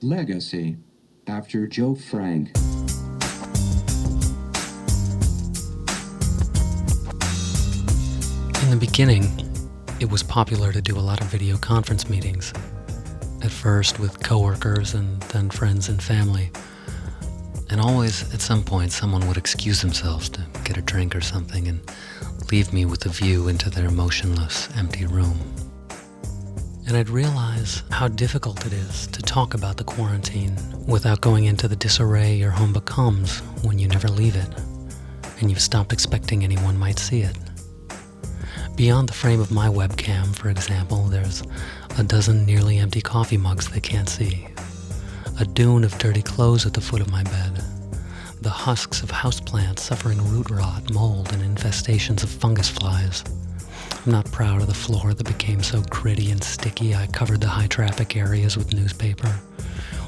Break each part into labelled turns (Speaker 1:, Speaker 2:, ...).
Speaker 1: Legacy, after Joe Frank.
Speaker 2: In the beginning, it was popular to do a lot of video conference meetings. At first with coworkers and then friends and family. And always, at some point, someone would excuse themselves to get a drink or something and leave me with a view into their motionless, empty room. And I'd realize how difficult it is to talk about the quarantine without going into the disarray your home becomes when you never leave it, and you've stopped expecting anyone might see it. Beyond the frame of my webcam, for example, there's a dozen nearly empty coffee mugs they can't see, a dune of dirty clothes at the foot of my bed, the husks of houseplants suffering root rot, mold, and infestations of fungus flies. I'm not proud of the floor that became so gritty and sticky I covered the high-traffic areas with newspaper,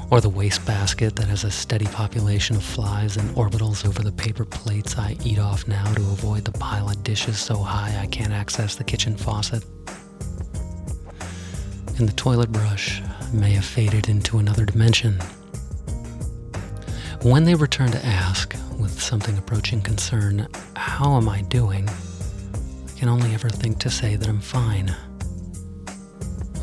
Speaker 2: or the wastebasket that has a steady population of flies and orbitals over the paper plates I eat off now to avoid the pile of dishes so high I can't access the kitchen faucet. And the toilet brush may have faded into another dimension. When they return to ask, with something approaching concern, how am I doing? I can only ever think to say that I'm fine.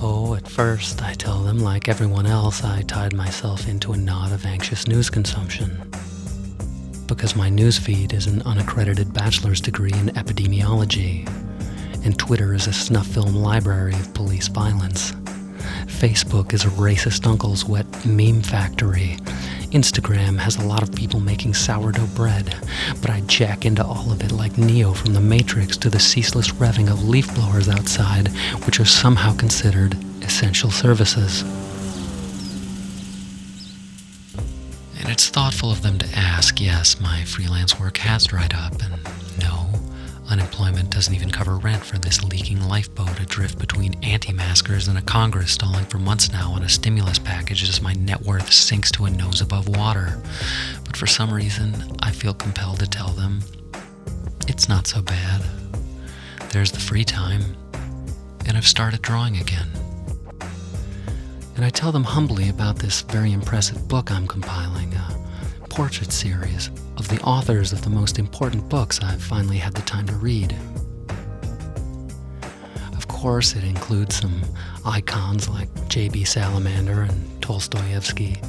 Speaker 2: Oh, at first, I tell them, like everyone else, I tied myself into a knot of anxious news consumption. Because my newsfeed is an unaccredited bachelor's degree in epidemiology, and Twitter is a snuff film library of police violence. Facebook is a racist uncle's wet meme factory. Instagram has a lot of people making sourdough bread, but I jack into all of it like Neo from the Matrix to the ceaseless revving of leaf blowers outside, which are somehow considered essential services. And it's thoughtful of them to ask, yes, my freelance work has dried up, and no, unemployment doesn't even cover rent for this leaking lifeboat adrift between anti-maskers and a Congress stalling for months now on a stimulus package as my net worth sinks to a nose above water. But for some reason, I feel compelled to tell them, it's not so bad. There's the free time, and I've started drawing again. And I tell them humbly about this very impressive book I'm compiling, a portrait series of the authors of the most important books I've finally had the time to read. Of course, it includes some icons like J.B. Salamander and Tolstoyevsky,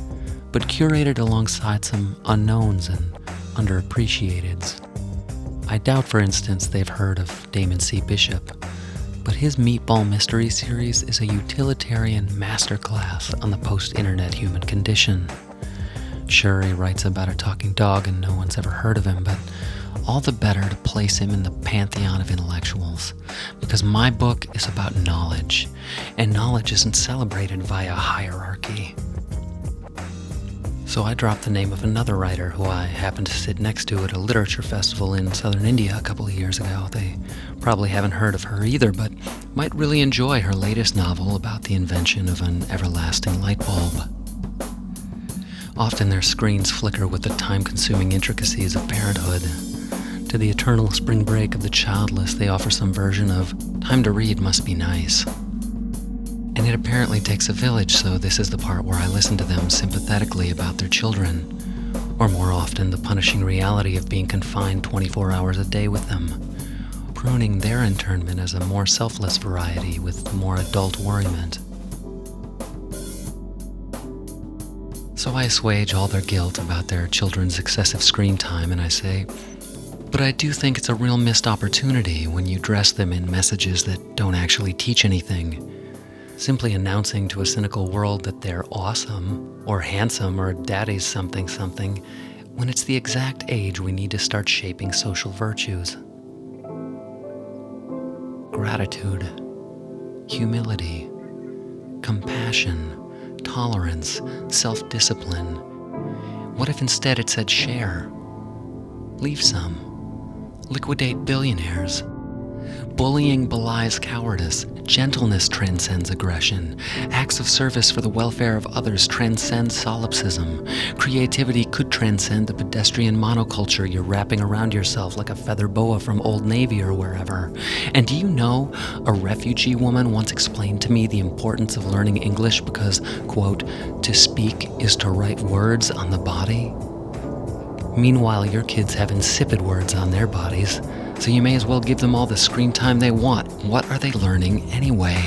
Speaker 2: but curated alongside some unknowns and underappreciateds. I doubt, for instance, they've heard of Damon C. Bishop, but his Meatball Mystery series is a utilitarian masterclass on the post-internet human condition. Sure, he writes about a talking dog and no one's ever heard of him, but all the better to place him in the pantheon of intellectuals, because my book is about knowledge, and knowledge isn't celebrated via hierarchy. So I dropped the name of another writer who I happened to sit next to at a literature festival in southern India a couple of years ago. They probably haven't heard of her either, but might really enjoy her latest novel about the invention of an everlasting light bulb. Often their screens flicker with the time-consuming intricacies of parenthood. To the eternal spring break of the childless, they offer some version of time to read must be nice. And it apparently takes a village, so this is the part where I listen to them sympathetically about their children, or more often the punishing reality of being confined 24 hours a day with them, pruning their internment as a more selfless variety with more adult worriment. So I assuage all their guilt about their children's excessive screen time, and I say, but I do think it's a real missed opportunity when you dress them in messages that don't actually teach anything. Simply announcing to a cynical world that they're awesome, or handsome, or daddy's something something, when it's the exact age we need to start shaping social virtues. Gratitude, humility, compassion, tolerance, self-discipline. What if instead it said share? Leave some. Liquidate billionaires. Bullying belies cowardice. Gentleness transcends aggression. Acts of service for the welfare of others transcend solipsism. Creativity could transcend the pedestrian monoculture you're wrapping around yourself like a feather boa from Old Navy or wherever. And do you know, a refugee woman once explained to me the importance of learning English because, quote, to speak is to write words on the body? Meanwhile, your kids have insipid words on their bodies, so you may as well give them all the screen time they want. What are they learning anyway?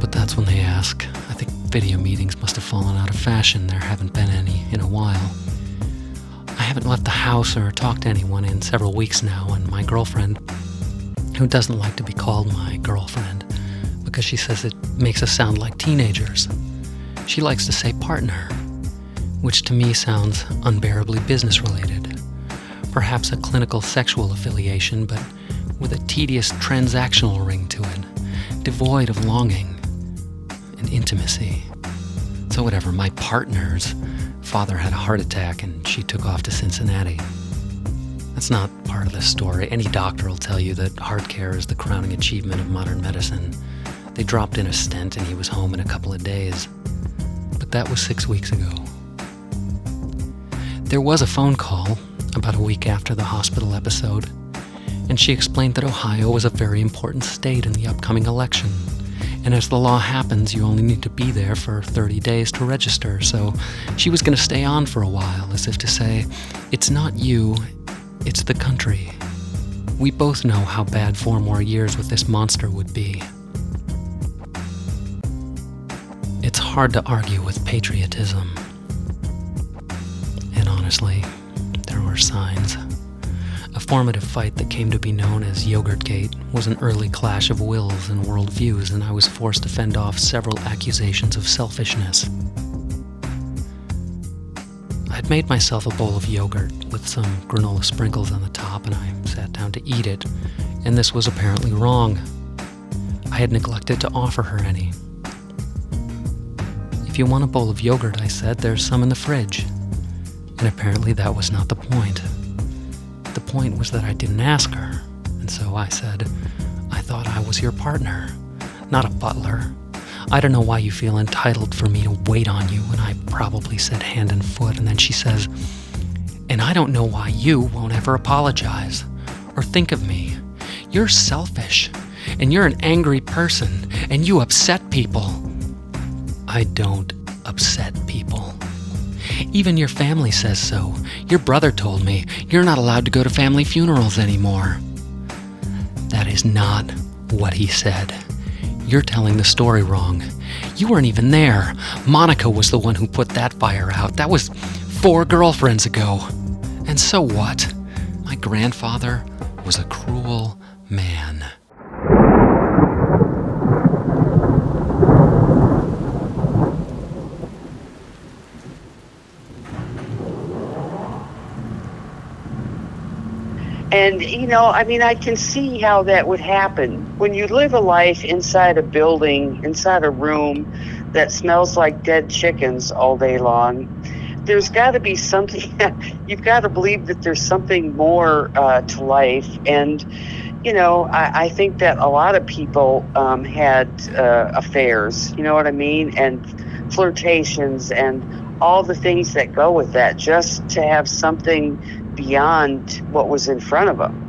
Speaker 2: But that's when they ask. I think video meetings must have fallen out of fashion. There haven't been any in a while. I haven't left the house or talked to anyone in several weeks now, and my girlfriend, who doesn't like to be called my girlfriend because she says it makes us sound like teenagers, she likes to say partner, which to me sounds unbearably business-related. Perhaps a clinical sexual affiliation, but with a tedious transactional ring to it, devoid of longing and intimacy. So whatever, my partner's father had a heart attack and she took off to Cincinnati. That's not part of the story. Any doctor will tell you that heart care is the crowning achievement of modern medicine. They dropped in a stent and he was home in a couple of days. But that was 6 weeks ago. There was a phone call about a week after the hospital episode, and she explained that Ohio was a very important state in the upcoming election. And as the law happens, you only need to be there for 30 days to register, so she was going to stay on for a while, as if to say, it's not you, it's the country. We both know how bad 4 more years with this monster would be. It's hard to argue with patriotism. And honestly, there were signs. A formative fight that came to be known as Yogurtgate was an early clash of wills and worldviews, and I was forced to fend off several accusations of selfishness. I'd made myself a bowl of yogurt with some granola sprinkles on the top, and I sat down to eat it, and this was apparently wrong. I had neglected to offer her any. If you want a bowl of yogurt, I said, there's some in the fridge. And apparently that was not the point. The point was that I didn't ask her, and so I said, I thought I was your partner, not a butler. I don't know why you feel entitled for me to wait on you, and I probably said hand and foot, and then she says, and I don't know why you won't ever apologize or think of me. You're selfish, and you're an angry person, and you upset people. I don't upset people. Even your family says so. Your brother told me you're not allowed to go to family funerals anymore. That is not what he said. You're telling the story wrong. You weren't even there. Monica was the one who put that fire out. That was 4 girlfriends ago. And so what? My grandfather was a cruel man.
Speaker 3: And, I can see how that would happen. When you live a life inside a building, inside a room that smells like dead chickens all day long, there's got to be something, you've got to believe that there's something more to life. And, I think that a lot of people had affairs, you know what I mean? And flirtations and all the things that go with that, just to have something beyond what was in front of them,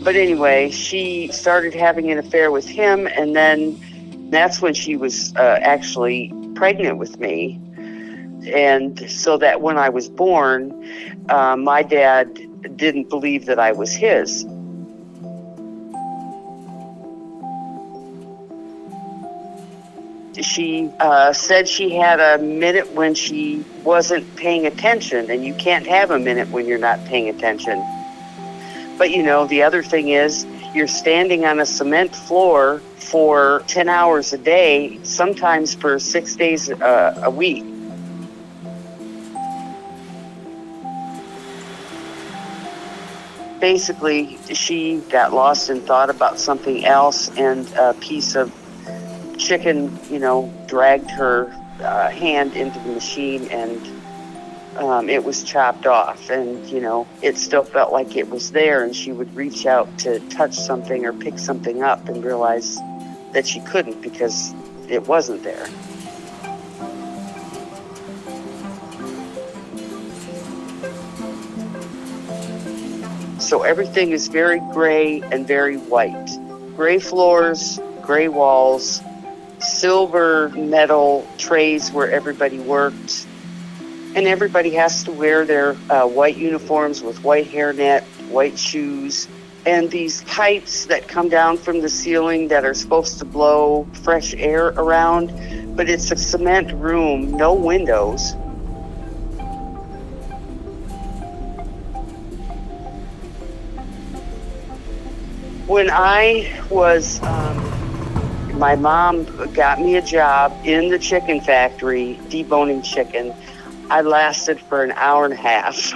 Speaker 3: But anyway, she started having an affair with him, and then that's when she was actually pregnant with me. And so that when I was born, my dad didn't believe that I was his. She said she had a minute when she wasn't paying attention, and you can't have a minute when you're not paying attention. But, the other thing is, you're standing on a cement floor for 10 hours a day, sometimes for 6 days a week. Basically, she got lost and thought about something else, and a piece of chicken, dragged her hand into the machine, and it was chopped off. And, it still felt like it was there, and she would reach out to touch something or pick something up and realize that she couldn't because it wasn't there. So everything is very gray and very white. Gray floors, gray walls, silver metal trays where everybody worked. And everybody has to wear their white uniforms with white hairnet, white shoes, and these pipes that come down from the ceiling that are supposed to blow fresh air around. But it's a cement room, no windows. When I was, my mom got me a job in the chicken factory, deboning chicken. I lasted for an hour and a half.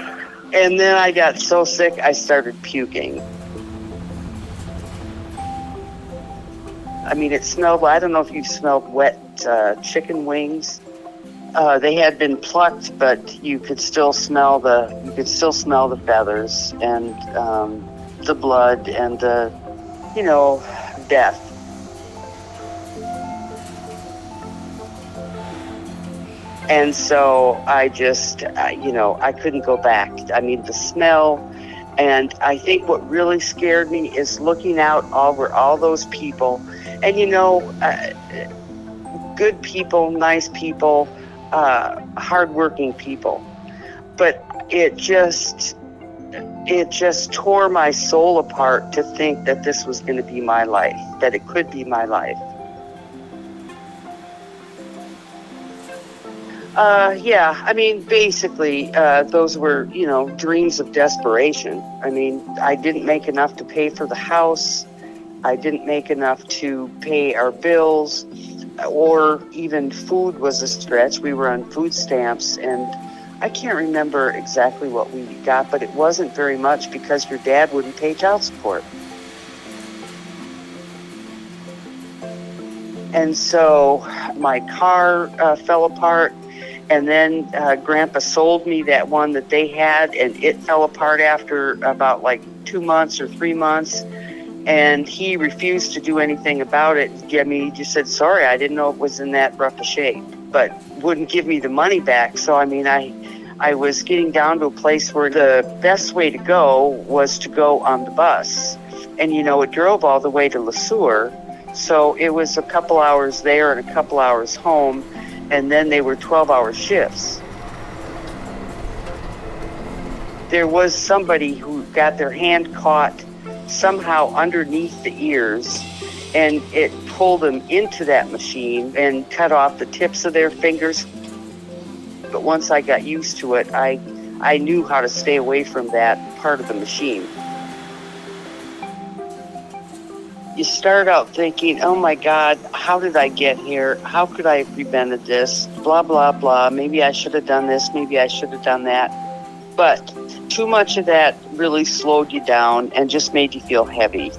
Speaker 3: And then I got so sick, I started puking. I mean, it smelled, I don't know if you've smelled wet chicken wings. They had been plucked, but you could still smell the feathers and the blood and the, death. And so I just, I couldn't go back. I mean, the smell. And I think what really scared me is looking out over all those people. And, good people, nice people, hardworking people. But it just tore my soul apart to think that this was going to be my life, that it could be my life. I mean, basically, those were, dreams of desperation. I mean, I didn't make enough to pay for the house. I didn't make enough to pay our bills, or even food was a stretch. We were on food stamps, and I can't remember exactly what we got, but it wasn't very much because your dad wouldn't pay child support. And so my car fell apart, and then Grandpa sold me that one that they had, and it fell apart after about 2 months or 3 months, and he refused to do anything about it. I mean, he just said, sorry, I didn't know it was in that rough a shape, but wouldn't give me the money back. So, I mean, I was getting down to a place where the best way to go was to go on the bus. And, it drove all the way to Le Sueur. So it was a couple hours there and a couple hours home. And then they were 12-hour shifts. There was somebody who got their hand caught somehow underneath the ears, and it pulled them into that machine and cut off the tips of their fingers. But once I got used to it, I knew how to stay away from that part of the machine. You start out thinking, oh my God, how did I get here? How could I have prevented this? Blah, blah, blah. Maybe I should have done this. Maybe I should have done that. But too much of that really slowed you down and just made you feel heavy.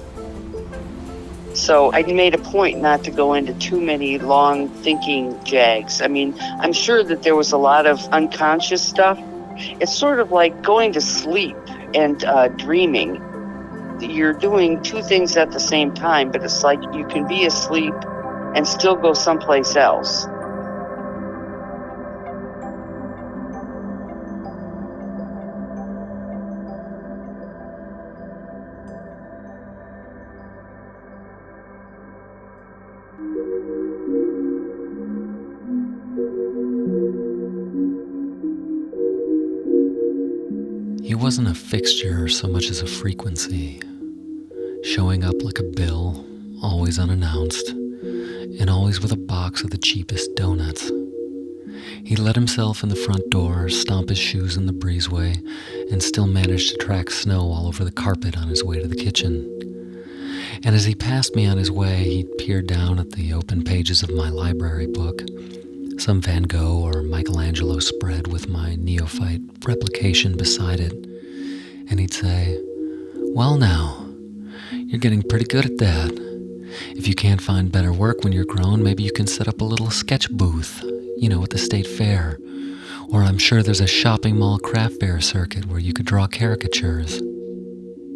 Speaker 3: So I made a point not to go into too many long thinking jags. I mean, I'm sure that there was a lot of unconscious stuff. It's sort of like going to sleep and dreaming. You're doing two things at the same time, but it's like you can be asleep and still go someplace else.
Speaker 2: He wasn't a fixture so much as a frequency, showing up like a bill, always unannounced, and always with a box of the cheapest donuts. He let himself in the front door, stomp his shoes in the breezeway, and still managed to track snow all over the carpet on his way to the kitchen. And as he passed me on his way, he'd peer down at the open pages of my library book, some Van Gogh or Michelangelo spread with my neophyte replication beside it, and he'd say, "Well now, you're getting pretty good at that. If you can't find better work when you're grown, maybe you can set up a little sketch booth, at the state fair. Or I'm sure there's a shopping mall craft fair circuit where you could draw caricatures.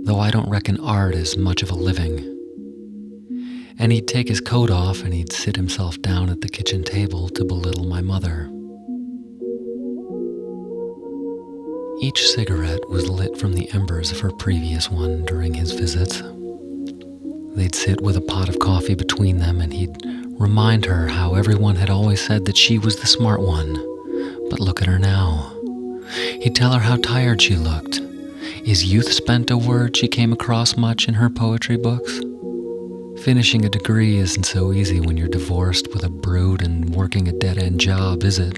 Speaker 2: Though I don't reckon art is much of a living. And he'd take his coat off and he'd sit himself down at the kitchen table to belittle my mother. Each cigarette was lit from the embers of her previous one during his visits. They'd sit with a pot of coffee between them and he'd remind her how everyone had always said that she was the smart one. But look at her now. He'd tell her how tired she looked. Is youth spent a word she came across much in her poetry books? Finishing a degree isn't so easy when you're divorced with a brood and working a dead-end job, is it?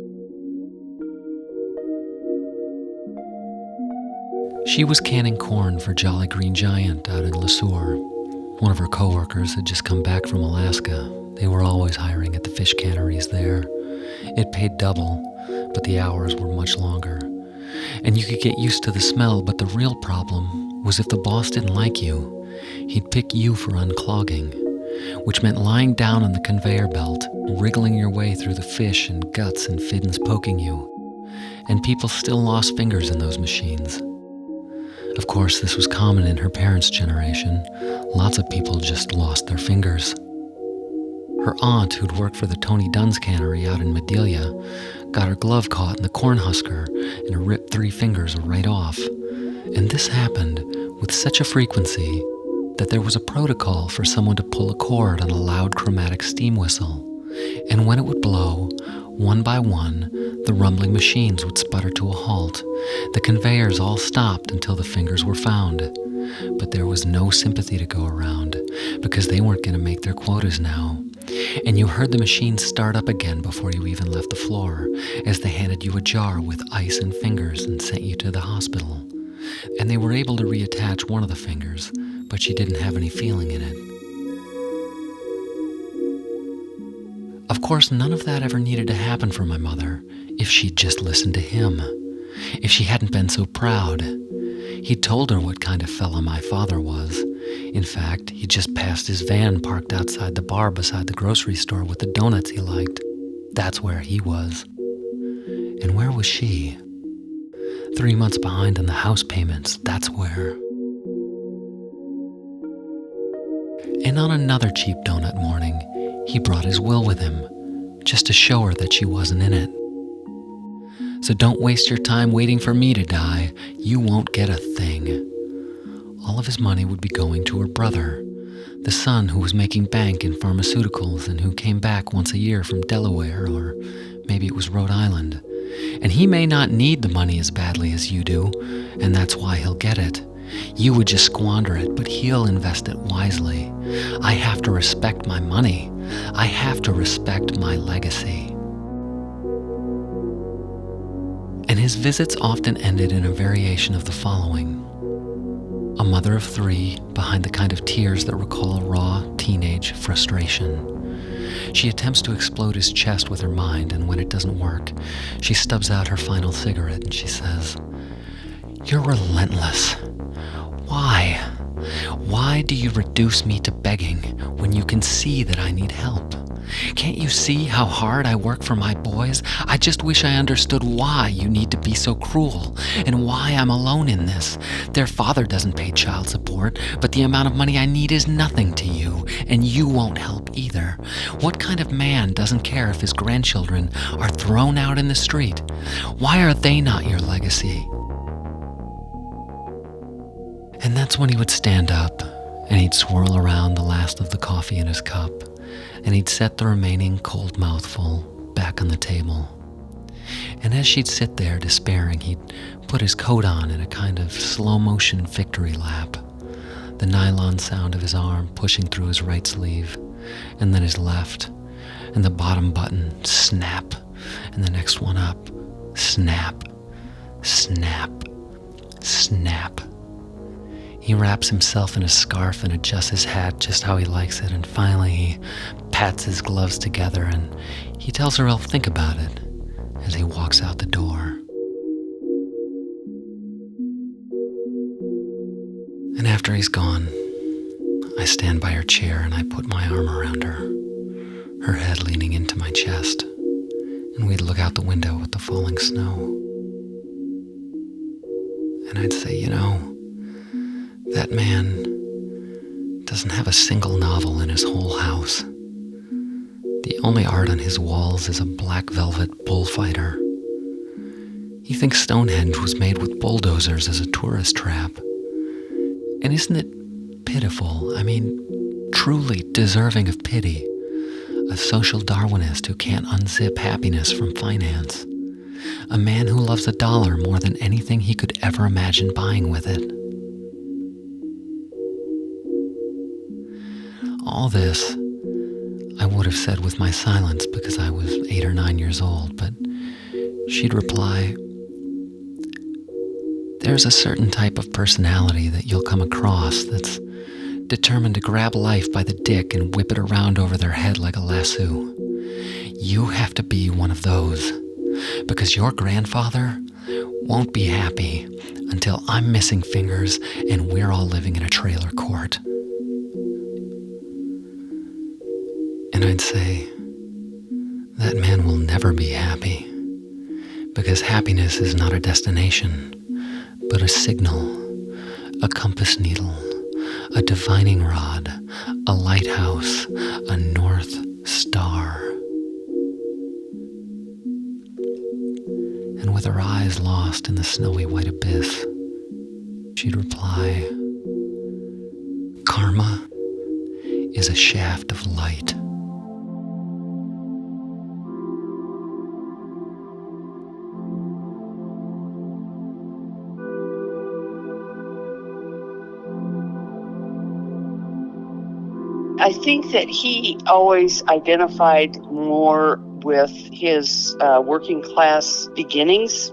Speaker 2: She was canning corn for Jolly Green Giant out in Le Sueur. One of her coworkers had just come back from Alaska. They were always hiring at the fish canneries there. It paid double, but the hours were much longer. And you could get used to the smell, but the real problem was if the boss didn't like you, he'd pick you for unclogging, which meant lying down on the conveyor belt, wriggling your way through the fish and guts and fins poking you. And people still lost fingers in those machines. Of course, this was common in her parents' generation. Lots of people just lost their fingers. Her aunt, who'd worked for the Tony Dunn's cannery out in Madelia, got her glove caught in the corn husker and ripped 3 fingers right off. And this happened with such a frequency that there was a protocol for someone to pull a cord on a loud chromatic steam whistle. And when it would blow, one by one, the rumbling machines would sputter to a halt. The conveyors all stopped until the fingers were found. But there was no sympathy to go around, because they weren't going to make their quotas now. And you heard the machines start up again before you even left the floor, as they handed you a jar with ice and fingers and sent you to the hospital. And they were able to reattach one of the fingers, but she didn't have any feeling in it. Of course, none of that ever needed to happen for my mother if she'd just listened to him, if she hadn't been so proud. He'd told her what kind of fella my father was. In fact, he'd just passed his van parked outside the bar beside the grocery store with the donuts he liked. That's where he was. And where was she? 3 months behind on the house payments, that's where. And on another cheap donut morning, he brought his will with him, just to show her that she wasn't in it. So don't waste your time waiting for me to die. You won't get a thing. All of his money would be going to her brother, the son who was making bank in pharmaceuticals and who came back once a year from Delaware, or maybe it was Rhode Island. And he may not need the money as badly as you do, and that's why he'll get it. You would just squander it, but he'll invest it wisely. I have to respect my money. I have to respect my legacy. And his visits often ended in a variation of the following. A mother of 3 behind the kind of tears that recall raw teenage frustration. She attempts to explode his chest with her mind, and when it doesn't work, she stubs out her final cigarette and she says, "You're relentless. Why? Why do you reduce me to begging when you can see that I need help? Can't you see how hard I work for my boys? I just wish I understood why you need to be so cruel and why I'm alone in this. Their father doesn't pay child support, but the amount of money I need is nothing to you, and you won't help either. What kind of man doesn't care if his grandchildren are thrown out in the street? Why are they not your legacy?" And that's when he would stand up, and he'd swirl around the last of the coffee in his cup, and he'd set the remaining cold mouthful back on the table. And as she'd sit there despairing, he'd put his coat on in a kind of slow-motion victory lap, the nylon sound of his arm pushing through his right sleeve, and then his left, and the bottom button snap, and the next one up, snap, snap, snap. He wraps himself in a scarf and adjusts his hat just how he likes it, and finally he pats his gloves together and he tells her he'll think about it as he walks out the door. And after he's gone, I stand by her chair and I put my arm around her, her head leaning into my chest, and we'd look out the window at the falling snow. And I'd say, that man doesn't have a single novel in his whole house. The only art on his walls is a black velvet bullfighter. He thinks Stonehenge was made with bulldozers as a tourist trap. And isn't it pitiful? I mean, truly deserving of pity. A social Darwinist who can't unzip happiness from finance. A man who loves a dollar more than anything he could ever imagine buying with it. All this I would have said with my silence because I was 8 or 9 years old, but she'd reply, "There's a certain type of personality that you'll come across that's determined to grab life by the dick and whip it around over their head like a lasso. You have to be one of those, because your grandfather won't be happy until I'm missing fingers and we're all living in a trailer court." And I'd say, that man will never be happy, because happiness is not a destination, but a signal, a compass needle, a divining rod, a lighthouse, a north star. And with her eyes lost in the snowy white abyss, she'd reply, "Karma is a shaft of light."
Speaker 3: I think that he always identified more with his working class beginnings.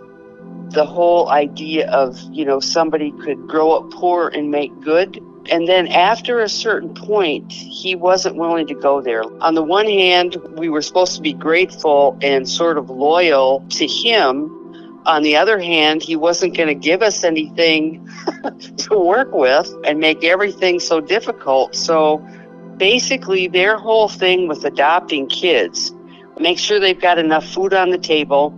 Speaker 3: The whole idea of, somebody could grow up poor and make good. And then after a certain point, he wasn't willing to go there. On the one hand, we were supposed to be grateful and sort of loyal to him. On the other hand, he wasn't going to give us anything to work with and make everything so difficult. So basically, their whole thing with adopting kids, make sure they've got enough food on the table,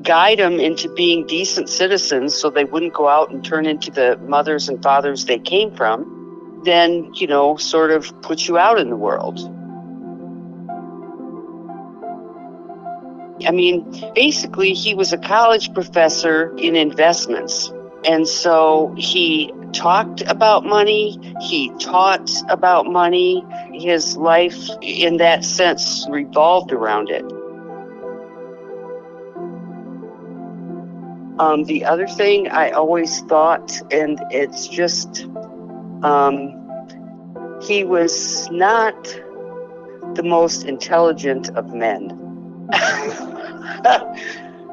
Speaker 3: guide them into being decent citizens so they wouldn't go out and turn into the mothers and fathers they came from, then, sort of put you out in the world. I mean, basically, he was a college professor in investments. And so he talked about money, he taught about money. His life, in that sense, revolved around it. The other thing I always thought, and it's just, he was not the most intelligent of men.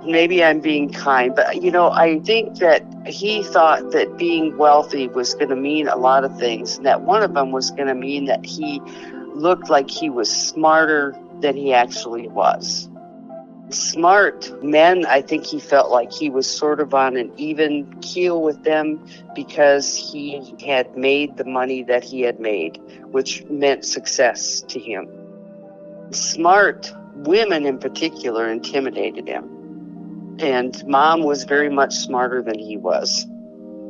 Speaker 3: Maybe I'm being kind, but I think that he thought that being wealthy was going to mean a lot of things, and that one of them was going to mean that he looked like he was smarter than he actually was. Smart men, I think he felt like he was sort of on an even keel with them because he had made the money that he had made, which meant success to him. Smart women in particular intimidated him. And Mom was very much smarter than he was.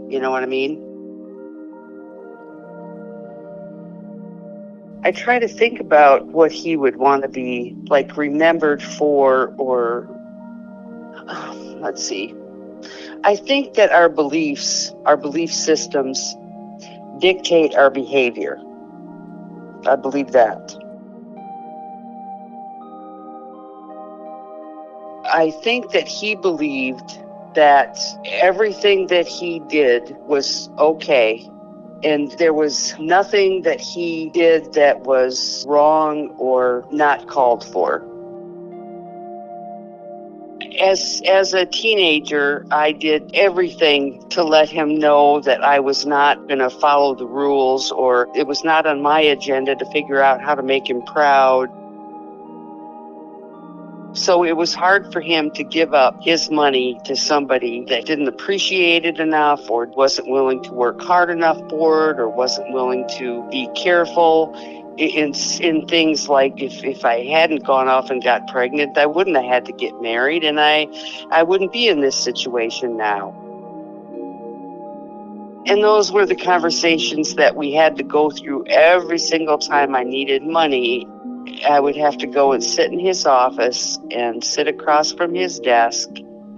Speaker 3: You know what I mean? I try to think about what he would want to be remembered for, or let's see. I think that our belief systems dictate our behavior. I believe that. I think that he believed that everything that he did was okay, and there was nothing that he did that was wrong or not called for. As a teenager, I did everything to let him know that I was not going to follow the rules, or it was not on my agenda to figure out how to make him proud. So it was hard for him to give up his money to somebody that didn't appreciate it enough, or wasn't willing to work hard enough for it, or wasn't willing to be careful in things like if I hadn't gone off and got pregnant, I wouldn't have had to get married, and I wouldn't be in this situation now. And those were the conversations that we had to go through every single time I needed money. I would have to go and sit in his office and sit across from his desk.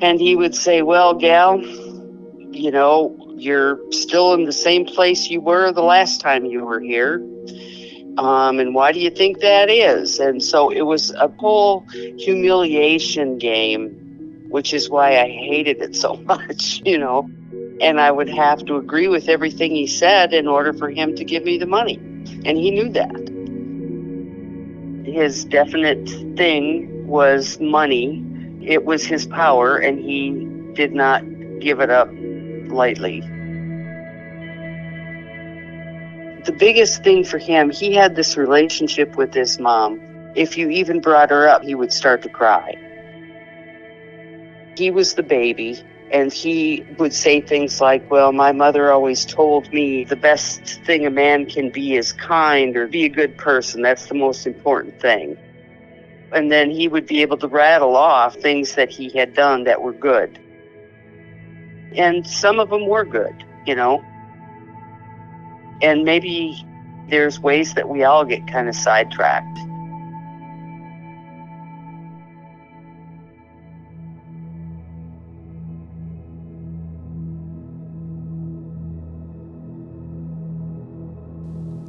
Speaker 3: And he would say, well, gal, you know, you're still in the same place you were the last time you were here. And why do you think that is? And so it was a whole humiliation game, which is why I hated it so much, you know. And I would have to agree with everything he said in order for him to give me the money. And he knew that. His definite thing was money. It was his power, and he did not give it up lightly. The biggest thing for him, he had this relationship with his mom. If you even brought her up, he would start to cry. He was the baby, and he would say things like, well, my mother always told me the best thing a man can be is kind, or be a good person. That's the most important thing. And then he would be able to rattle off things that he had done that were good. And some of them were good, you know. And maybe there's ways that we all get kind of sidetracked.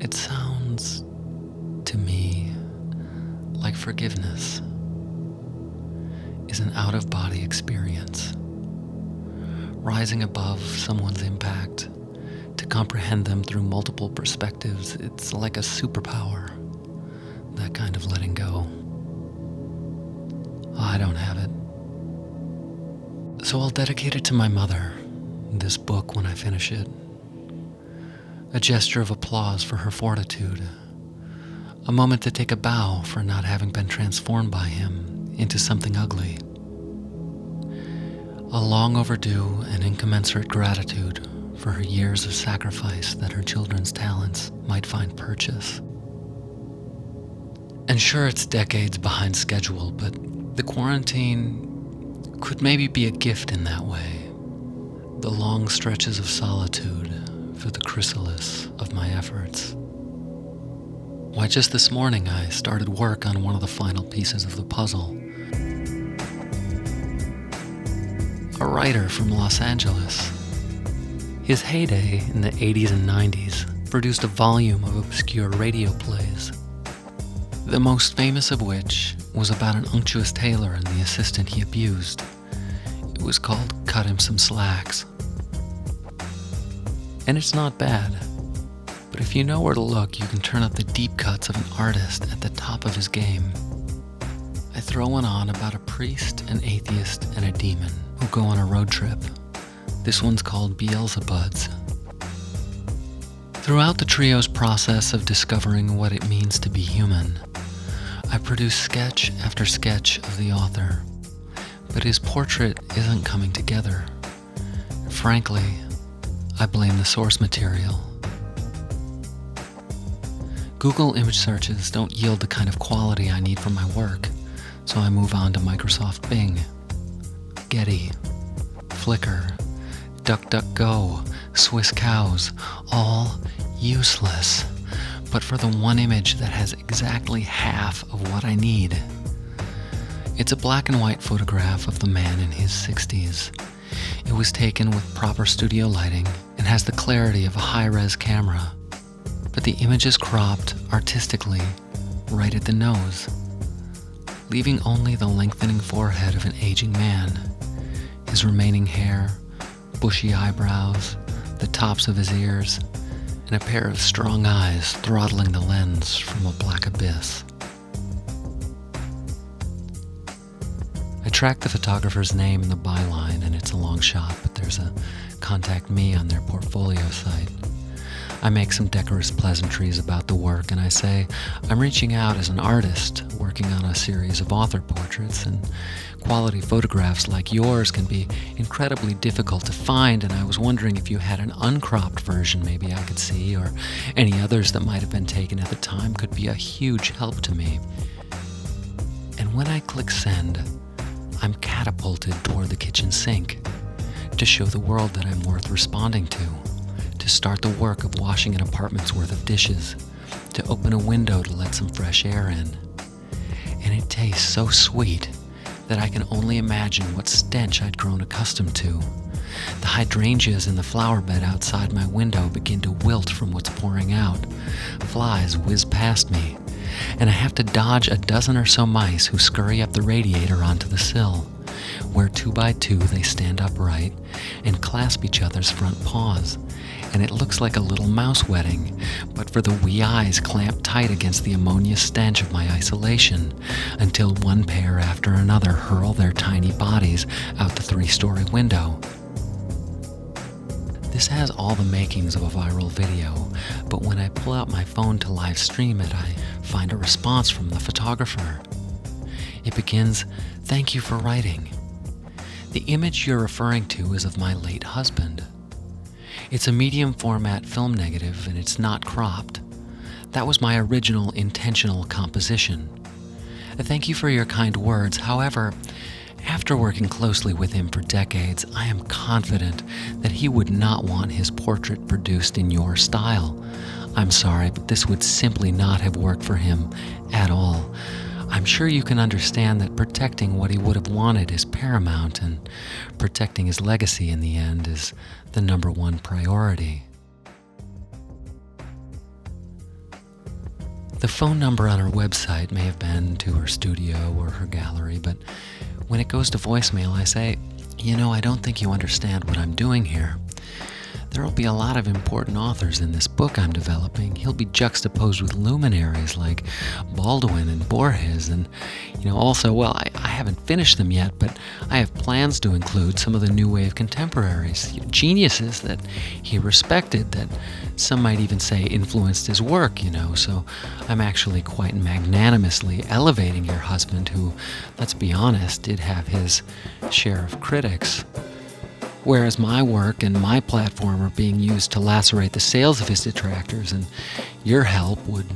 Speaker 2: It sounds to me like forgiveness is an out-of-body experience, rising above someone's impact to comprehend them through multiple perspectives. It's like a superpower, that kind of letting go. I don't have it. So I'll dedicate it to my mother, this book, when I finish it. A gesture of applause for her fortitude. A moment to take a bow for not having been transformed by him into something ugly. A long overdue and incommensurate gratitude for her years of sacrifice that her children's talents might find purchase. And sure, it's decades behind schedule, but the quarantine could maybe be a gift in that way. The long stretches of solitude for the chrysalis of my efforts. Why, just this morning I started work on one of the final pieces of the puzzle. A writer from Los Angeles. His heyday in the 80s and 90s produced a volume of obscure radio plays, the most famous of which was about an unctuous tailor and the assistant he abused. It was called Cut Him Some Slacks. And it's not bad, but if you know where to look, you can turn up the deep cuts of an artist at the top of his game. I throw one on about a priest, an atheist, and a demon who go on a road trip. This one's called Beelzebuds. Throughout the trio's process of discovering what it means to be human, I produce sketch after sketch of the author, but his portrait isn't coming together. Frankly, I blame the source material. Google image searches don't yield the kind of quality I need for my work, so I move on to Microsoft Bing, Getty, Flickr, DuckDuckGo, Swiss Cows, all useless, but for the one image that has exactly half of what I need. It's a black and white photograph of the man in his 60s. It was taken with proper studio lighting and has the clarity of a high-res camera, but the image is cropped artistically right at the nose, leaving only the lengthening forehead of an aging man, his remaining hair, bushy eyebrows, the tops of his ears, and a pair of strong eyes throttling the lens from a black abyss. I tracked the photographer's name in the byline, and it's a long shot, but there's a contact me on their portfolio site. I make some decorous pleasantries about the work, and I say I'm reaching out as an artist working on a series of author portraits, and quality photographs like yours can be incredibly difficult to find, and I was wondering if you had an uncropped version maybe I could see, or any others that might have been taken at the time could be a huge help to me. And when I click send, I'm catapulted toward the kitchen sink to show the world that I'm worth responding to start the work of washing an apartment's worth of dishes, to open a window to let some fresh air in. And it tastes so sweet that I can only imagine what stench I'd grown accustomed to. The hydrangeas in the flower bed outside my window begin to wilt from what's pouring out. Flies whiz past me, and I have to dodge a dozen or so mice who scurry up the radiator onto the sill, where 2 by 2 they stand upright and clasp each other's front paws, and it looks like a little mouse wedding, but for the wee eyes clamped tight against the ammonia stench of my isolation, until one pair after another hurl their tiny bodies out the 3-story window. This has all the makings of a viral video, but when I pull out my phone to live stream it, I find a response from the photographer. It begins, "Thank you for writing. The image you're referring to is of my late husband. It's a medium format film negative and it's not cropped. That was my original intentional composition. Thank you for your kind words. However, after working closely with him for decades, I am confident that he would not want his portrait produced in your style. I'm sorry, but this would simply not have worked for him at all. I'm sure you can understand that protecting what he would have wanted is paramount, and protecting his legacy in the end is the number one priority." The phone number on her website may have been to her studio or her gallery, but when it goes to voicemail, I say, I don't think you understand what I'm doing here. There will be a lot of important authors in this book I'm developing. He'll be juxtaposed with luminaries like Baldwin and Borges, and also, I haven't finished them yet, but I have plans to include some of the new wave contemporaries, geniuses that he respected, that some might even say influenced his work, so I'm actually quite magnanimously elevating your husband, who, let's be honest, did have his share of critics. Whereas my work and my platform are being used to lacerate the sails of his detractors, and your help would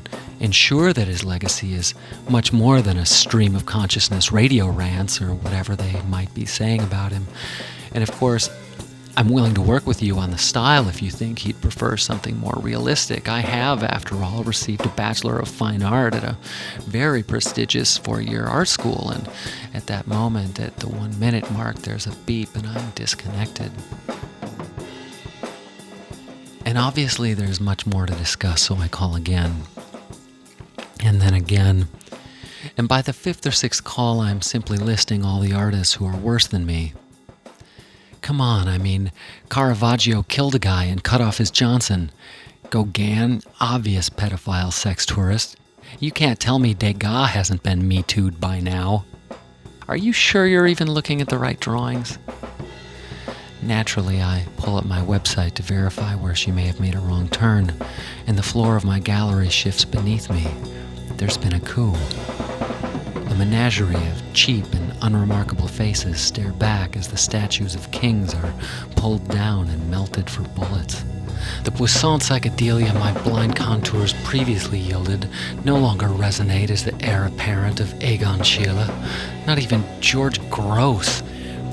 Speaker 2: ensure that his legacy is much more than a stream of consciousness radio rants or whatever they might be saying about him. And of course, I'm willing to work with you on the style if you think he'd prefer something more realistic. I have, after all, received a Bachelor of Fine Art at a very prestigious 4-year art school, and at that moment, at the 1-minute mark, there's a beep and I'm disconnected. And obviously there's much more to discuss, so I call again. And then again. And by the 5th or 6th call, I'm simply listing all the artists who are worse than me. Come on, Caravaggio killed a guy and cut off his Johnson. Gauguin, obvious pedophile sex tourist. You can't tell me Degas hasn't been Me Too'd by now. Are you sure you're even looking at the right drawings? Naturally, I pull up my website to verify where she may have made a wrong turn, and the floor of my gallery shifts beneath me. There's been a coup. A menagerie of cheap and unremarkable faces stare back as the statues of kings are pulled down and melted for bullets. The puissant psychedelia my blind contours previously yielded no longer resonate as the heir apparent of Egon Schiele. Not even George Grosz,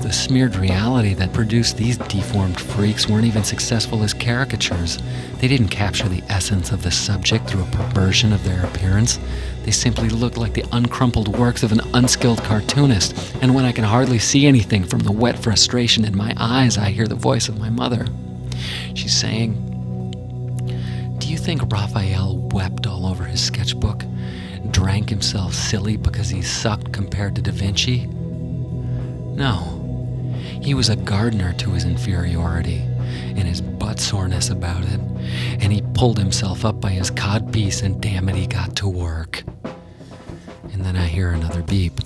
Speaker 2: the smeared reality that produced these deformed freaks, weren't even successful as caricatures. They didn't capture the essence of the subject through a perversion of their appearance. They simply looked like the uncrumpled works of an unskilled cartoonist, and when I can hardly see anything from the wet frustration in my eyes, I hear the voice of my mother. She's saying, "Do you think Raphael wept all over his sketchbook? Drank himself silly because he sucked compared to Da Vinci? No. He was a gardener to his inferiority and his butt soreness about it, and he pulled himself up by his codpiece, and damn it, he got to work." And then I hear another beep.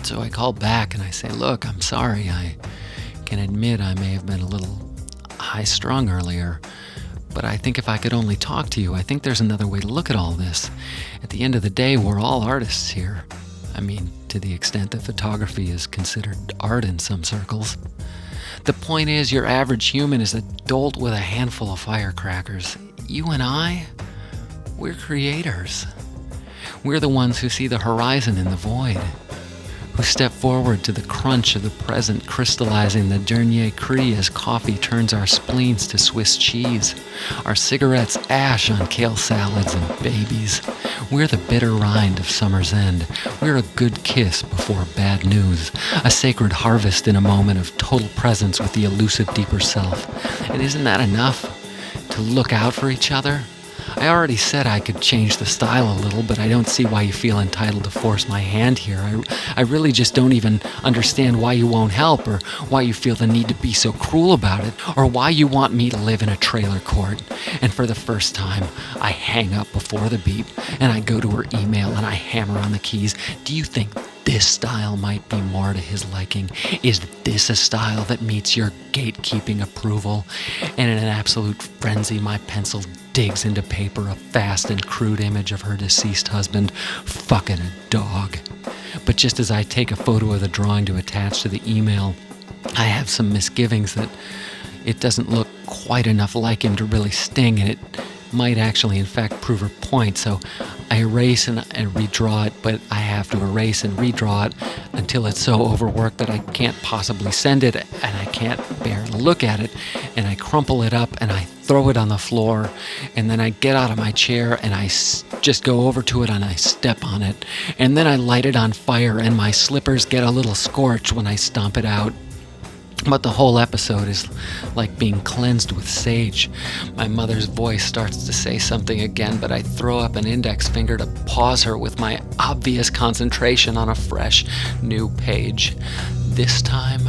Speaker 2: So I call back and I say, "Look, I'm sorry. I can admit I may have been a little high-strung earlier, But I think if I could only talk to you, I think there's another way to look at all this. At the end of the day, we're all artists here. I mean, to the extent that photography is considered art in some circles. The point is, your average human is a dolt with a handful of firecrackers. You and I, we're creators. We're the ones who see the horizon in the void, who step forward to the crunch of the present, crystallizing the dernier cri as coffee turns our spleens to Swiss cheese, our cigarettes ash on kale salads and babies. We're the bitter rind of summer's end. We're a good kiss before bad news, a sacred harvest in a moment of total presence with the elusive deeper self. And isn't that enough? To look out for each other? I already said I could change the style a little, but I don't see why you feel entitled to force my hand here. I really just don't even understand why you won't help, or why you feel the need to be so cruel about it, or why you want me to live in a trailer court. And for the first time, I hang up before the beep, and I go to her email and I hammer on the keys. Do you think this style might be more to his liking? Is this a style that meets your gatekeeping approval? And in an absolute frenzy, my pencil digs into paper a fast and crude image of her deceased husband fucking a dog. But just as I take a photo of the drawing to attach to the email, I have some misgivings that it doesn't look quite enough like him to really sting, and it might actually in fact prove her point. So I erase and redraw it, but I have to erase and redraw it until it's so overworked that I can't possibly send it, and I can't bear to look at it, and I crumple it up and I throw it on the floor, and then I get out of my chair and I just go over to it and I step on it, and then I light it on fire and my slippers get a little scorched when I stomp it out. But the whole episode is like being cleansed with sage. My mother's voice starts to say something again, but I throw up an index finger to pause her with my obvious concentration on a fresh, new page. This time,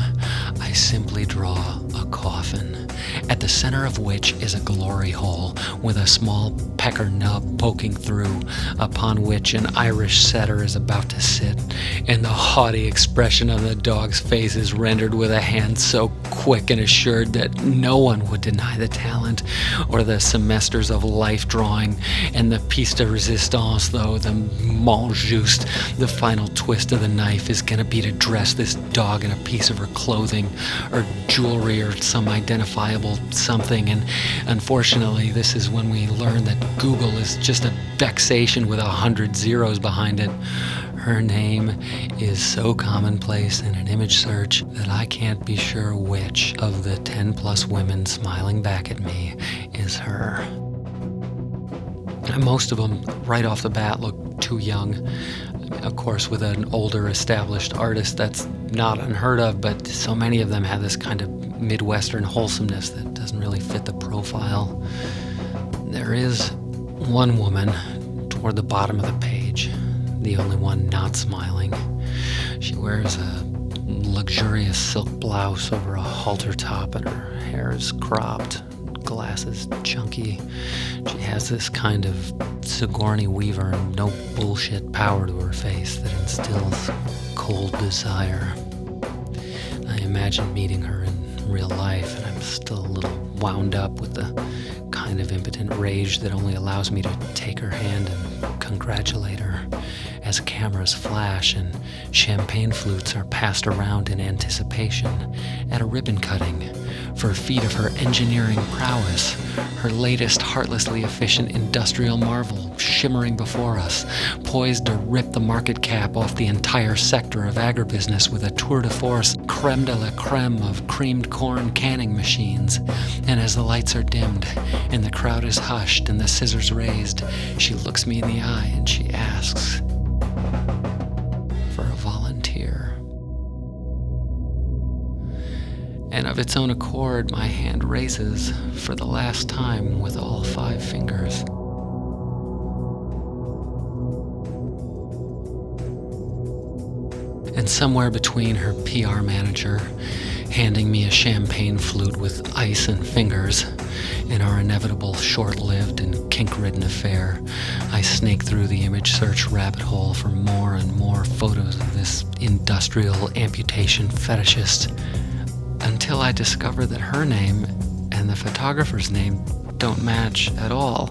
Speaker 2: I simply draw a coffin, at the center of which is a glory hole with a small pecker nub poking through, upon which an Irish setter is about to sit, and the haughty expression on the dog's face is rendered with a hand so quick and assured that no one would deny the talent, or the semesters of life drawing, and the piece de resistance, though, the mal juste, the final twist of the knife is gonna be to dress this dog in a piece of her clothing, or jewelry, or some identifiable something. And unfortunately, this is when we learn that Google is just a vexation with 100 zeros behind it. Her name is so commonplace in an image search that I can't be sure which of the 10 plus women smiling back at me is her. And most of them, right off the bat, look too young. Of course, with an older established artist, that's not unheard of, but so many of them have this kind of Midwestern wholesomeness that doesn't really fit the profile. There is one woman toward the bottom of the page, the only one not smiling. She wears a luxurious silk blouse over a halter top, and her hair is cropped, glasses chunky. She has this kind of Sigourney Weaver and no bullshit power to her face that instills cold desire. I imagine meeting her in real life, and I'm still a little wound up with the kind of impotent rage that only allows me to take her hand and congratulate her as cameras flash and champagne flutes are passed around in anticipation at a ribbon cutting for a feat of her engineering prowess, her latest heartlessly efficient industrial marvel shimmering before us, poised to rip the market cap off the entire sector of agribusiness with a tour de force creme de la creme of creamed corn canning machines. And as the lights are dimmed and the crowd is hushed and the scissors raised, she looks me in the eye and she asks for a volunteer. And of its own accord, my hand raises for the last time with all 5 fingers. And somewhere between her PR manager handing me a champagne flute with ice and fingers and our inevitable short-lived and kink-ridden affair, I snake through the image search rabbit hole for more and more photos of this industrial amputation fetishist, until I discover that her name and the photographer's name don't match at all.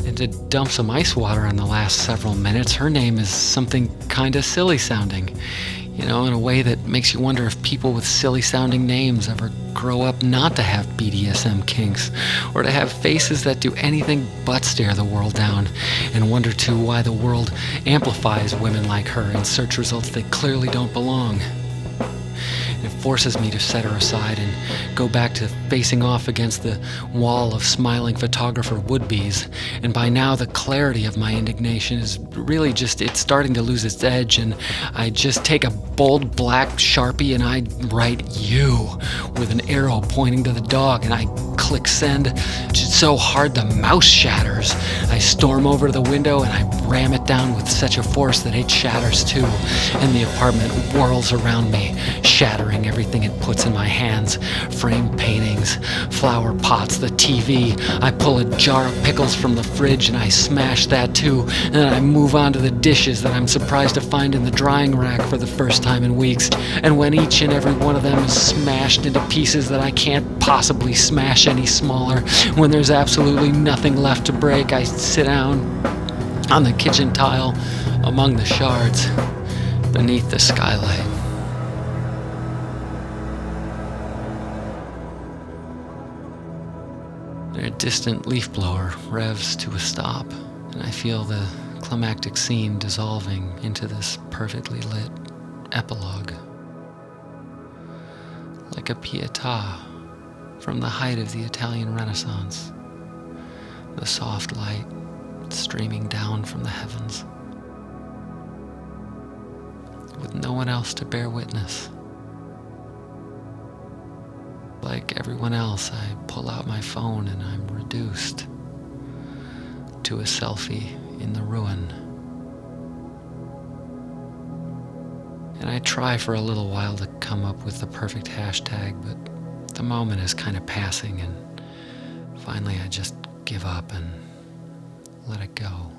Speaker 2: And to dump some ice water on the last several minutes, her name is something kinda silly sounding. In a way that makes you wonder if people with silly sounding names ever grow up not to have BDSM kinks, or to have faces that do anything but stare the world down, and wonder too why the world amplifies women like her in search results that clearly don't belong. It forces me to set her aside and go back to facing off against the wall of smiling photographer would-bes. And by now, the clarity of my indignation is really it's starting to lose its edge, and I just take a bold black Sharpie and I write "you" with an arrow pointing to the dog, and I click send just so hard the mouse shatters. I storm over to the window and I ram it down with such a force that it shatters too, and the apartment whirls around me, shattering everything it puts in my hands. Framed paintings, flower pots, the TV. I pull a jar of pickles from the fridge and I smash that too, and then I move on to the dishes that I'm surprised to find in the drying rack for the first time in weeks. And when each and every one of them is smashed into pieces that I can't possibly smash any smaller, when there's absolutely nothing left to break, I sit down on the kitchen tile among the shards beneath the skylight. A distant leaf blower revs to a stop, and I feel the climactic scene dissolving into this perfectly lit epilogue. Like a pietà from the height of the Italian Renaissance, the soft light streaming down from the heavens, with no one else to bear witness. Like everyone else, I pull out my phone and I'm reduced to a selfie in the ruin. And I try for a little while to come up with the perfect hashtag, but the moment is kind of passing, and finally I just give up and let it go.